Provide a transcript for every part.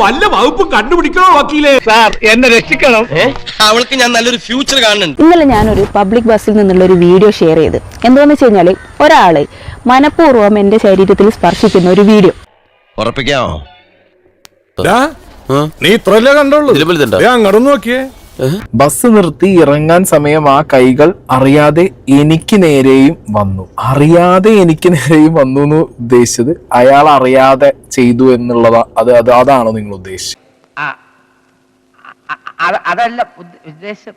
വല്ല വകുപ്പും കണ്ടുപിടിക്കണോ വക്കീലേ? സാർ എന്നെ രക്ഷിക്കണം. അവൾക്ക് ഞാൻ നല്ലൊരു ഫ്യൂച്ചർ കാണുന്നുണ്ട്. ഇന്നലെ ഞാനൊരു പബ്ലിക് ബസ്സിൽ നിന്നുള്ള ഒരു വീഡിയോ ഷെയർ ചെയ്ത്. എന്താണെന്ന് വെച്ച് കഴിഞ്ഞാൽ ഒരാള് മനഃപൂർവ്വം എന്റെ ശരീരത്തിൽ സ്പർശിക്കുന്ന ഒരു വീഡിയോ. ഉറപ്പിക്കാമോ? നീ ഇത്രല്ലേ കണ്ടുള്ളൂ? അങ്ങോട്ട് നോക്കിയേ. ബസ് നിർത്തി ഇറങ്ങാൻ സമയം ആ കൈകൾ അറിയാതെ എനിക്ക് നേരെയും വന്നു. അറിയാതെ എനിക്ക് നേരെയും വന്നു എന്ന് ഉദ്ദേശിച്ചത് അയാൾ അറിയാതെ ചെയ്തു എന്നുള്ളതാ. അതാണോ നിങ്ങൾ ഉദ്ദേശിച്ചത്? അതല്ല ഉദ്ദേശം.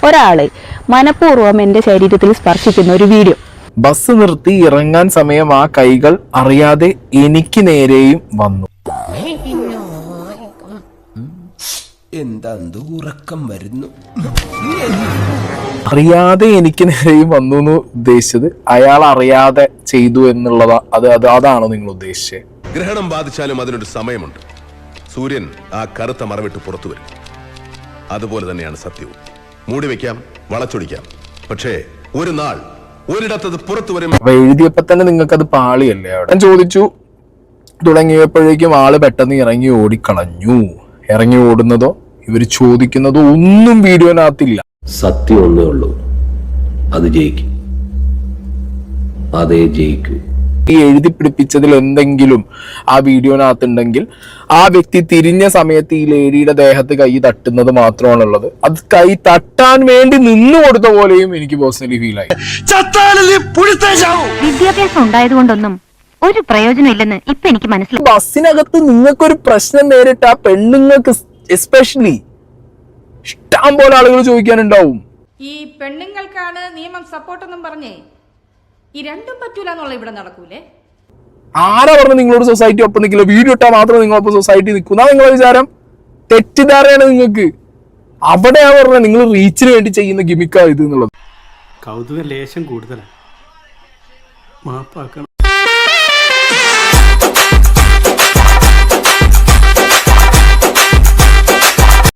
ഒരാള് മനഃപൂർവ്വം എന്റെ ശരീരത്തിൽ സ്പർശിക്കുന്ന ഒരു വീഡിയോ. ബസ് നിർത്തി ഇറങ്ങാൻ സമയം ആ കൈകൾ അറിയാതെ എനിക്ക് നേരെയും വന്നു. എന്താ ഉറക്കം വരുന്നു? അറിയാതെ എനിക്ക് നേരെയും വന്നു എന്ന് ഉദ്ദേശിച്ചത് അയാൾ അറിയാതെ ചെയ്തു എന്നുള്ളതാ. അതാണോ നിങ്ങൾ ഉദ്ദേശിച്ചത്? ഗ്രഹണം ബാധിച്ചാലും അതിനൊരു സമയമുണ്ട്. സൂര്യൻ ആ കറുത്ത മറവിട്ട് പുറത്തു വരും. അതുപോലെ തന്നെയാണ് സത്യവും. മൂടി വെക്കാം, വളച്ചൊടിക്കാം, പക്ഷേ ഒരു നാൾ ഒരിടത്തത് പുറത്തു വരും. എഴുതിയപ്പോ തന്നെ നിങ്ങൾക്കത് പാളിയല്ലേ? അവിടെ ഞാൻ ചോദിച്ചു തുടങ്ങിയപ്പോഴേക്കും ആള് പെട്ടെന്ന് ഇറങ്ങി ഓടിക്കളഞ്ഞു. ഇറങ്ങി ഓടുന്നതോ ഇവര് ചോദിക്കുന്നതോ ഒന്നും വീഡിയോനകത്തില്ല. സത്യം ഒന്നേ ഉള്ളൂ, അത് ജയിക്കും. അതേ ജയിക്കൂ. ഈ എഴുതി പിടിപ്പിച്ചതിൽ എന്തെങ്കിലും ആ വീഡിയോനകത്തുണ്ടെങ്കിൽ ആ വ്യക്തി തിരിഞ്ഞ സമയത്ത് ഈ ലേഡിയുടെ ദേഹത്ത് കൈ തട്ടുന്നത് മാത്രമാണുള്ളത്. അത് കൈ തട്ടാൻ വേണ്ടി നിന്നു കൊടുത്ത പോലെയും എനിക്ക് പേഴ്സണലി ഫീൽ ആയി. വിദ്യാഭ്യാസം ഉണ്ടായതുകൊണ്ടൊന്നും ഒരു പ്രയോജനം ഇല്ലെന്ന് ഇപ്പൊ എനിക്ക് മനസ്സിലായി. ബസ്സിനകത്ത് നിങ്ങൾക്കൊരു പ്രശ്നം നേരിട്ട ആ പെണ്ണുങ്ങൾക്ക് എസ്പെഷ്യലി ഇഷ്ടം പോലെ ആളുകൾ ചോദിക്കാനുണ്ടാവും. ഈ പെണ്ണുങ്ങൾക്കാണ് നിയമം സപ്പോർട്ടെന്നും പറഞ്ഞേ ഈ രണ്ടും പറ്റൂല എന്നുള്ള ഇവിടെ നടക്കൂലേ? ആരാ പറഞ്ഞു നിങ്ങളോട് സൊസൈറ്റി ഒപ്പം നിൽക്കില്ല? വീഡിയോ ഇട്ടാൽ മാത്രമേ നിങ്ങളൊപ്പം സൊസൈറ്റി നിൽക്കുന്ന നിങ്ങളെ വിചാരം? തെറ്റിദ്ധാരയാണ് നിങ്ങൾക്ക്. അവിടെയാണ് പറഞ്ഞത് നിങ്ങൾ റീച്ചിന് വേണ്ടി ചെയ്യുന്ന ഗിമിക്കാ ഇത് എന്നുള്ളത്. കൗതുക ലേശം കൂടുതലാണ്, മാപ്പാക്കണം.